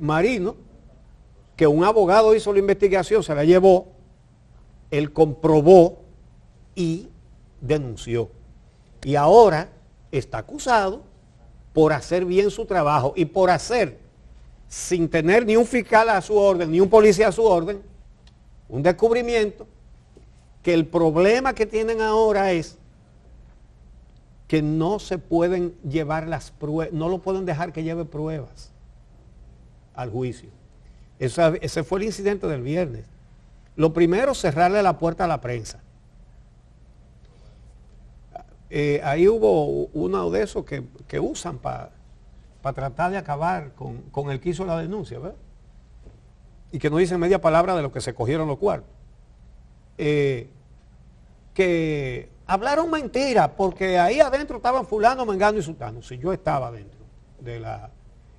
Marino, que un abogado hizo la investigación, se la llevó, él comprobó y denunció. Y ahora está acusado por hacer bien su trabajo y por hacer, sin tener ni un fiscal a su orden, ni un policía a su orden, un descubrimiento, que el problema que tienen ahora es que no se pueden llevar las pruebas, no lo pueden dejar que lleve pruebas al juicio. Ese fue el incidente del viernes. Lo primero, cerrarle la puerta a la prensa. Ahí hubo uno de esos que usan para tratar de acabar con el que hizo la denuncia, ¿verdad? Y que no dicen media palabra de lo que se cogieron los cuartos. Que hablaron mentira, porque ahí adentro estaban fulano, mengano y sultano. Si yo estaba adentro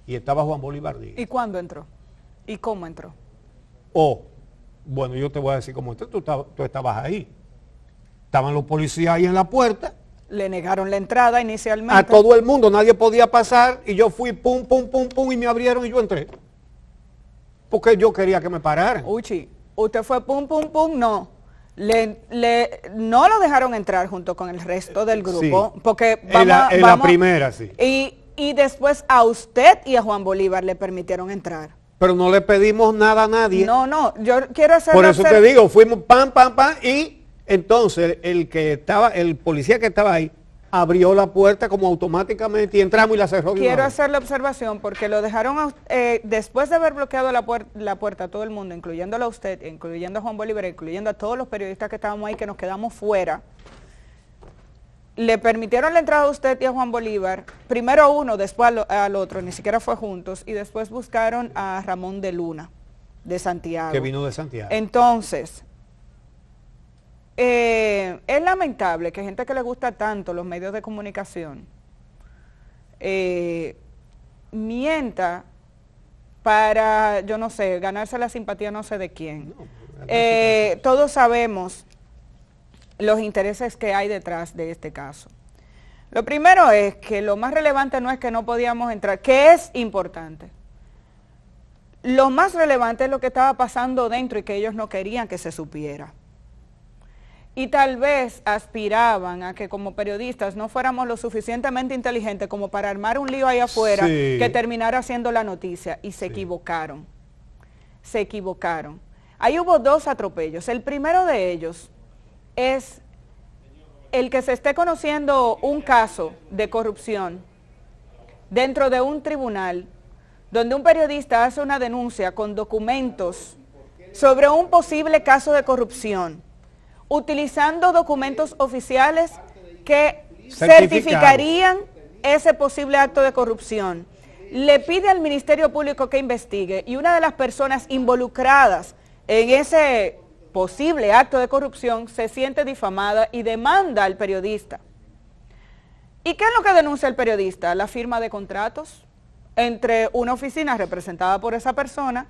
y estaba Juan Bolívar Díaz. ¿Y cuándo entró? ¿Y cómo entró? Bueno, yo te voy a decir cómo entró. Tú estabas ahí. Estaban los policías ahí en la puerta. Le negaron la entrada inicialmente. A todo el mundo, nadie podía pasar, y yo fui pum, pum, pum, pum, y me abrieron y yo entré. Porque yo quería que me pararan. Uchi, usted fue pum, pum, pum, no. No lo dejaron entrar junto con el resto del grupo, sí. Porque la primera, sí. Y después a usted y a Juan Bolívar le permitieron entrar. Pero no le pedimos nada a nadie. No, yo quiero hacer... Por eso te digo, fuimos pam, pam, pam, y entonces el policía que estaba ahí abrió la puerta como automáticamente y entramos y la cerró. Quiero hacer la observación porque lo dejaron, después de haber bloqueado la puerta a todo el mundo, incluyéndolo a usted, incluyendo a Juan Bolívar, incluyendo a todos los periodistas que estábamos ahí, que nos quedamos fuera, le permitieron la entrada a usted y a Juan Bolívar, primero a uno, después al otro, ni siquiera fue juntos, y después buscaron a Ramón de Luna, de Santiago. Que vino de Santiago. Entonces... es lamentable que gente que le gusta tanto los medios de comunicación mienta para, yo no sé, ganarse la simpatía no sé de quién. Todos sabemos los intereses que hay detrás de este caso. Lo primero es que lo más relevante no es que no podíamos entrar, que es importante. Lo más relevante es lo que estaba pasando dentro y que ellos no querían que se supiera. Y tal vez aspiraban a que como periodistas no fuéramos lo suficientemente inteligentes como para armar un lío ahí afuera, sí, que terminara siendo la noticia, y se equivocaron. Se equivocaron. Ahí hubo dos atropellos. El primero de ellos es el que se esté conociendo un caso de corrupción dentro de un tribunal donde un periodista hace una denuncia con documentos sobre un posible caso de corrupción, utilizando documentos oficiales que certificarían ese posible acto de corrupción. Le pide al Ministerio Público que investigue, y una de las personas involucradas en ese posible acto de corrupción se siente difamada y demanda al periodista. ¿Y qué es lo que denuncia el periodista? La firma de contratos entre una oficina representada por esa persona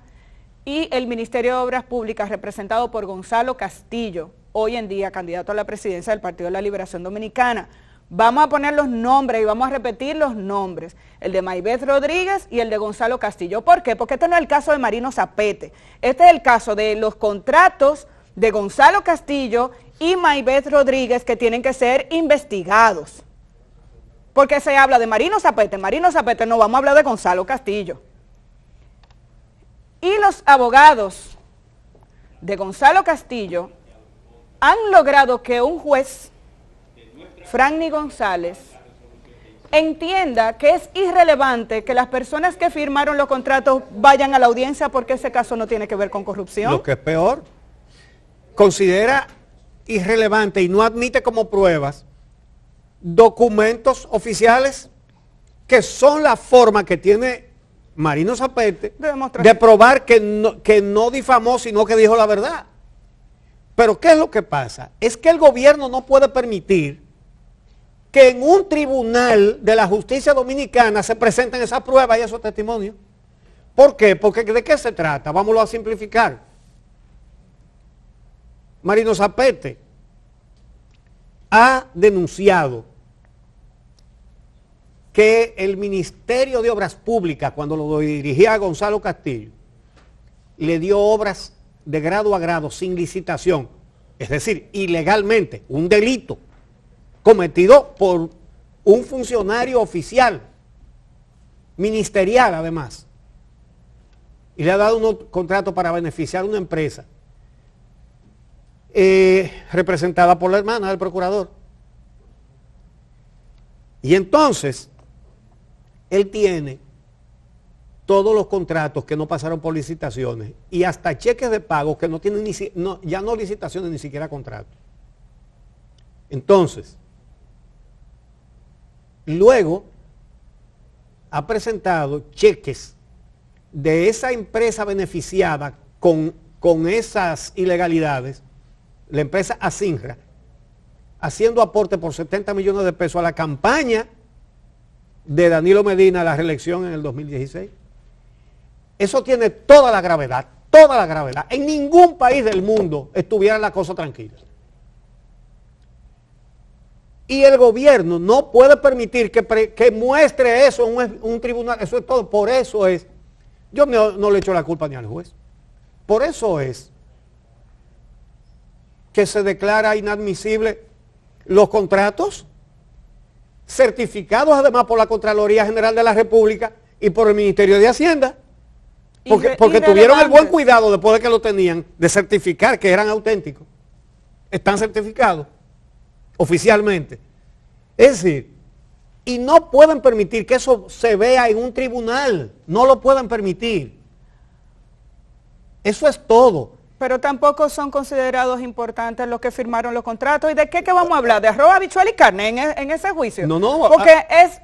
y el Ministerio de Obras Públicas representado por Gonzalo Castillo, hoy en día candidato a la presidencia del Partido de la Liberación Dominicana. Vamos a poner los nombres y vamos a repetir los nombres, el de Maybeth Rodríguez y el de Gonzalo Castillo. ¿Por qué? Porque este no es el caso de Marino Zapete, este es el caso de los contratos de Gonzalo Castillo y Maybeth Rodríguez que tienen que ser investigados. Porque se habla de Marino Zapete, no, vamos a hablar de Gonzalo Castillo. Y los abogados de Gonzalo Castillo han logrado que un juez, Franny González, entienda que es irrelevante que las personas que firmaron los contratos vayan a la audiencia porque ese caso no tiene que ver con corrupción. Lo que es peor, considera irrelevante y no admite como pruebas documentos oficiales que son la forma que tiene Marino Zapete de probar que no difamó, sino que dijo la verdad. Pero ¿qué es lo que pasa? Es que el gobierno no puede permitir que en un tribunal de la justicia dominicana se presenten esas pruebas y esos testimonios. ¿Por qué? Porque ¿de qué se trata? Vámonos a simplificar. Marino Zapete ha denunciado que el Ministerio de Obras Públicas, cuando lo dirigía Gonzalo Castillo, le dio obras de grado a grado sin licitación, es decir, ilegalmente, un delito cometido por un funcionario oficial, ministerial además, y le ha dado unos contratos para beneficiar a una empresa representada por la hermana del procurador. Y entonces, él tiene todos los contratos que no pasaron por licitaciones y hasta cheques de pago que no tienen ya no licitaciones, ni siquiera contratos. Entonces, luego ha presentado cheques de esa empresa beneficiada con esas ilegalidades, la empresa Asinra, haciendo aporte por 70 millones de pesos a la campaña de Danilo Medina a la reelección en el 2016. Eso tiene toda la gravedad, toda la gravedad. En ningún país del mundo estuviera la cosa tranquila. Y el gobierno no puede permitir que muestre eso en un tribunal. Eso es todo. Por eso es, yo no le echo la culpa ni al juez. Por eso es que se declara inadmisible los contratos certificados además por la Contraloría General de la República y por el Ministerio de Hacienda. Porque tuvieron el buen cuidado después de que lo tenían de certificar que eran auténticos. Están certificados oficialmente. Es decir, y no pueden permitir que eso se vea en un tribunal. No lo pueden permitir. Eso es todo. Pero tampoco son considerados importantes los que firmaron los contratos. ¿Y de qué vamos a hablar? ¿De arroz, habichuela y carne en ese juicio? No. Porque es...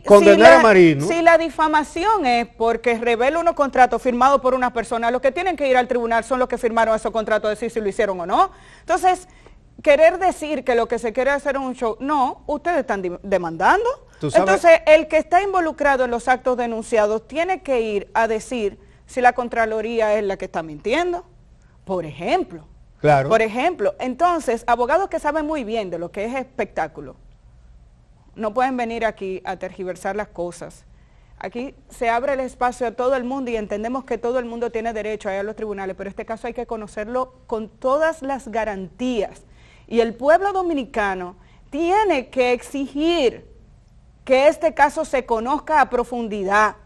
condenar a Marino. Si la difamación es porque revela unos contratos firmados por una persona, los que tienen que ir al tribunal son los que firmaron esos contratos, decir si lo hicieron o no. Entonces, querer decir que lo que se quiere hacer es un show, no, ustedes están demandando. Entonces, el que está involucrado en los actos denunciados tiene que ir a decir si la Contraloría es la que está mintiendo, por ejemplo. Claro. Por ejemplo, entonces, abogados que saben muy bien de lo que es espectáculo, no pueden venir aquí a tergiversar las cosas. Aquí se abre el espacio a todo el mundo y entendemos que todo el mundo tiene derecho a ir a los tribunales, pero este caso hay que conocerlo con todas las garantías. Y el pueblo dominicano tiene que exigir que este caso se conozca a profundidad.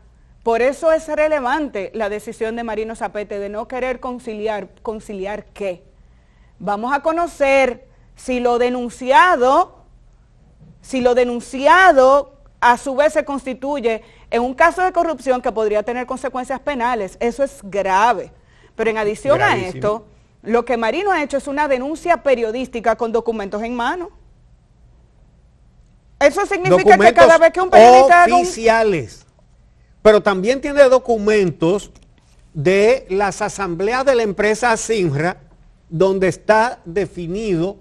Por eso es relevante la decisión de Marino Zapete de no querer conciliar. ¿Conciliar qué? Vamos a conocer si lo denunciado a su vez se constituye en un caso de corrupción que podría tener consecuencias penales. Eso es grave. Pero en adición a esto, lo que Marino ha hecho es una denuncia periodística con documentos en mano. Eso significa que cada vez que un periodista oficiales, pero también tiene documentos de las asambleas de la empresa Asinra, donde está definido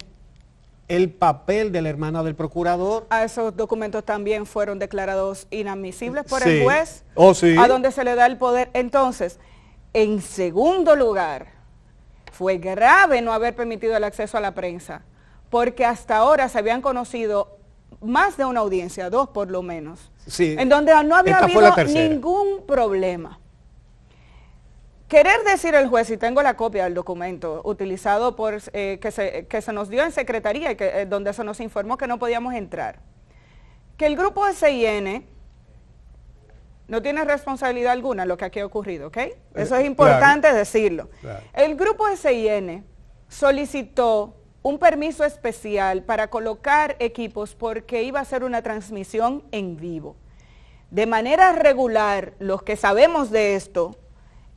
el papel de la hermana del procurador. A esos documentos también fueron declarados inadmisibles por el juez, a donde se le da el poder. Entonces, en segundo lugar, fue grave no haber permitido el acceso a la prensa, porque hasta ahora se habían conocido más de una audiencia, 2 por lo menos, en donde no había habido ningún problema. Querer decir el juez, y tengo la copia del documento utilizado por que se nos dio en secretaría y donde se nos informó que no podíamos entrar, que el grupo SIN no tiene responsabilidad alguna en lo que aquí ha ocurrido, ¿ok? Eso es importante decirlo. Claro. El grupo SIN solicitó un permiso especial para colocar equipos porque iba a ser una transmisión en vivo. De manera regular, los que sabemos de esto,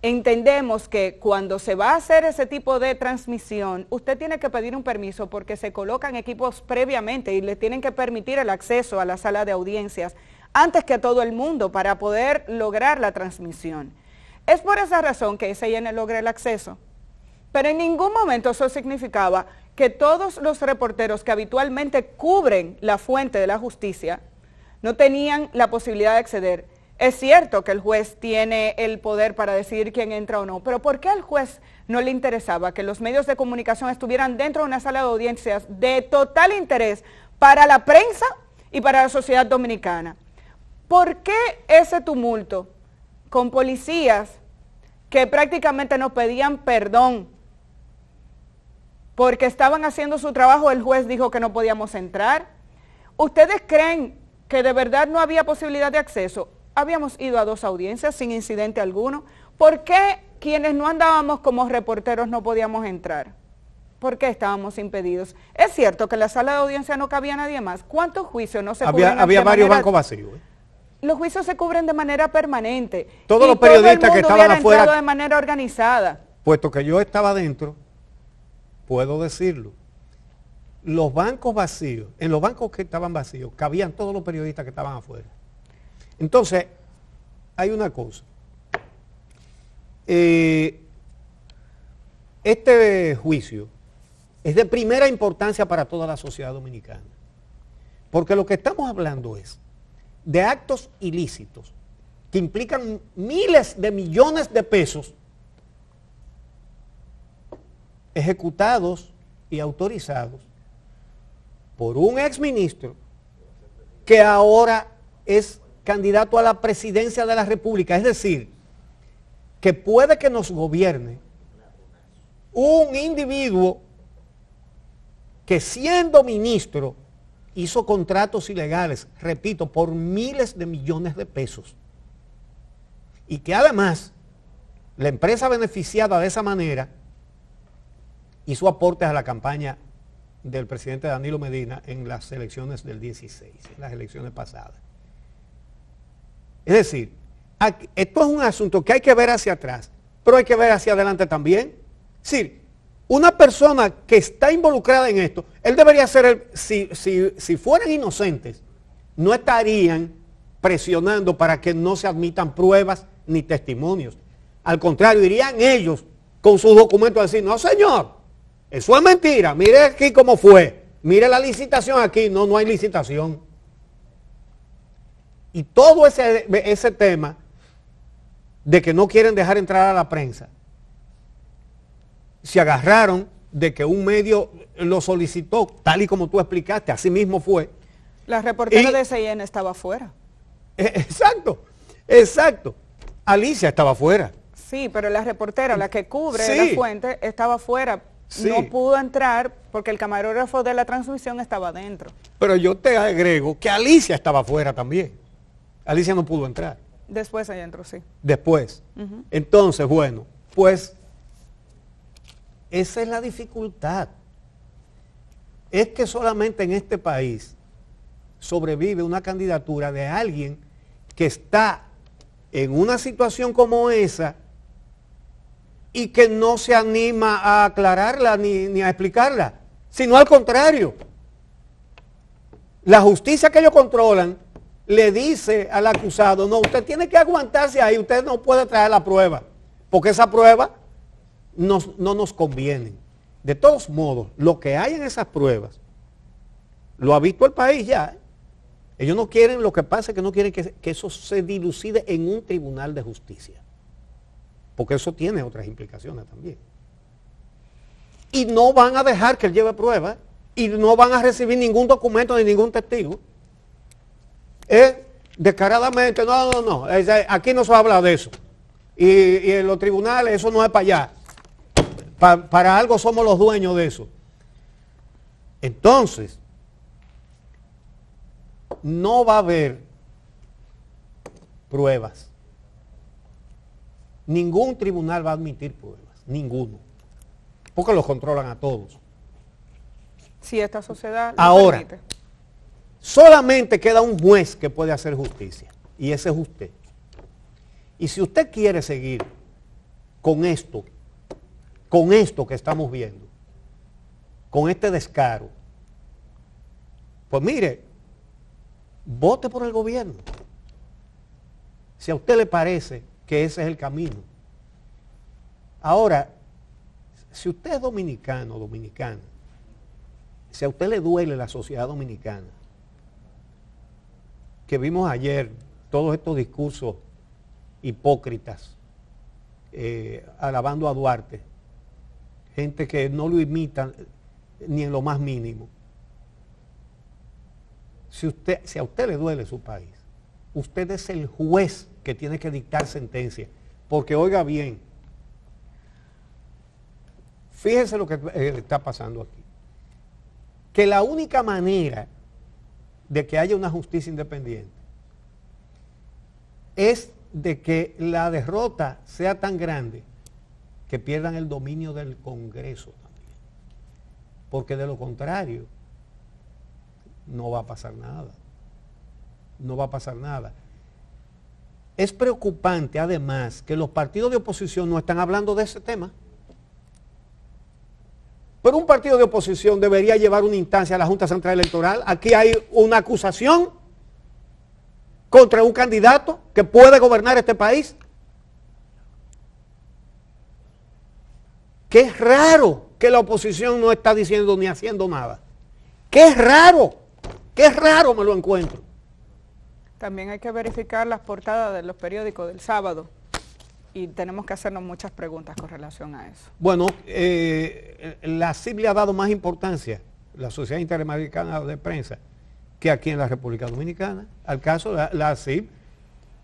entendemos que cuando se va a hacer ese tipo de transmisión, usted tiene que pedir un permiso porque se colocan equipos previamente y le tienen que permitir el acceso a la sala de audiencias antes que a todo el mundo para poder lograr la transmisión. Es por esa razón que SIN logra el acceso, pero en ningún momento eso significaba que todos los reporteros que habitualmente cubren la fuente de la justicia no tenían la posibilidad de acceder. Es cierto que el juez tiene el poder para decidir quién entra o no, pero ¿por qué al juez no le interesaba que los medios de comunicación estuvieran dentro de una sala de audiencias de total interés para la prensa y para la sociedad dominicana? ¿Por qué ese tumulto con policías que prácticamente nos pedían perdón porque estaban haciendo su trabajo? El juez dijo que no podíamos entrar. ¿Ustedes creen que de verdad no había posibilidad de acceso? Habíamos ido a 2 audiencias sin incidente alguno. ¿Por qué quienes no andábamos como reporteros no podíamos entrar? ¿Por qué estábamos impedidos? Es cierto que en la sala de audiencia no cabía nadie más. ¿Cuántos juicios no se cubren? Había varios bancos vacíos. Los juicios se cubren de manera permanente. Todos los periodistas que estaban afuera, de manera organizada. Puesto que yo estaba dentro, puedo decirlo. Los bancos vacíos, en los bancos que estaban vacíos, cabían todos los periodistas que estaban afuera. Entonces, hay una cosa. Este juicio es de primera importancia para toda la sociedad dominicana. Porque lo que estamos hablando es de actos ilícitos que implican miles de millones de pesos ejecutados y autorizados por un exministro que ahora es candidato a la presidencia de la República. Es decir, que puede que nos gobierne un individuo que siendo ministro hizo contratos ilegales, repito, por miles de millones de pesos. Y que además la empresa beneficiada de esa manera hizo aportes a la campaña del presidente Danilo Medina en las elecciones del 16, en las elecciones pasadas. Es decir, esto es un asunto que hay que ver hacia atrás, pero hay que ver hacia adelante también. Es decir, una persona que está involucrada en esto, él debería ser, si fueran inocentes, no estarían presionando para que no se admitan pruebas ni testimonios. Al contrario, irían ellos con sus documentos a decir, no señor, eso es mentira, mire aquí cómo fue, mire la licitación aquí, no hay licitación. Y todo ese tema de que no quieren dejar entrar a la prensa, se agarraron de que un medio lo solicitó, tal y como tú explicaste, así mismo fue. La reportera de CIN estaba afuera. Exacto, exacto. Alicia estaba afuera. Sí, pero la reportera, la que cubre sí, la fuente, estaba afuera. Sí. No pudo entrar porque el camarógrafo de la transmisión estaba adentro. Pero yo te agrego que Alicia estaba afuera también. Alicia no pudo entrar. Después ella entró, sí. Después. Entonces, bueno, pues esa es la dificultad. Es que solamente en este país sobrevive una candidatura de alguien que está en una situación como esa y que no se anima a aclararla ni a explicarla, sino al contrario. La justicia que ellos controlan le dice al acusado, no, usted tiene que aguantarse ahí, usted no puede traer la prueba, porque esa prueba no nos conviene. De todos modos, lo que hay en esas pruebas, lo ha visto el país ya. Ellos no quieren, lo que pasa es que no quieren que eso se dilucide en un tribunal de justicia, porque eso tiene otras implicaciones también. Y no van a dejar que él lleve pruebas, y no van a recibir ningún documento de ningún testigo. Descaradamente, no, aquí no se habla de eso. Y en los tribunales eso no es para allá. Para algo somos los dueños de eso. Entonces, no va a haber pruebas. Ningún tribunal va a admitir pruebas, ninguno. Porque los controlan a todos. Si esta sociedad lo ahora permite. Solamente queda un juez que puede hacer justicia, y ese es usted. Y si usted quiere seguir con esto que estamos viendo, con este descaro, pues mire, vote por el gobierno. Si a usted le parece que ese es el camino. Ahora, si usted es dominicano o dominicana, si a usted le duele la sociedad dominicana, que vimos ayer todos estos discursos hipócritas, alabando a Duarte, gente que no lo imita ni en lo más mínimo. Si a usted le duele su país, Usted es el juez que tiene que dictar sentencia. Porque oiga bien, fíjense lo que está pasando aquí. Que la única manera de que haya una justicia independiente es de que la derrota sea tan grande que pierdan el dominio del Congreso también. Porque de lo contrario, no va a pasar nada. No va a pasar nada. Es preocupante además que los partidos de oposición no están hablando de ese tema. Pero un partido de oposición debería llevar una instancia a la Junta Central Electoral. Aquí hay una acusación contra un candidato que puede gobernar este país. Qué raro que la oposición no está diciendo ni haciendo nada. Qué raro me lo encuentro. También hay que verificar las portadas de los periódicos del sábado y tenemos que hacernos muchas preguntas con relación a eso. Bueno, la CIP le ha dado más importancia, la Sociedad Interamericana de Prensa, que aquí en la República Dominicana. Al caso, la CIP,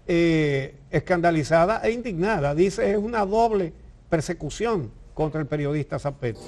escandalizada e indignada, dice es una doble persecución contra el periodista Zapete.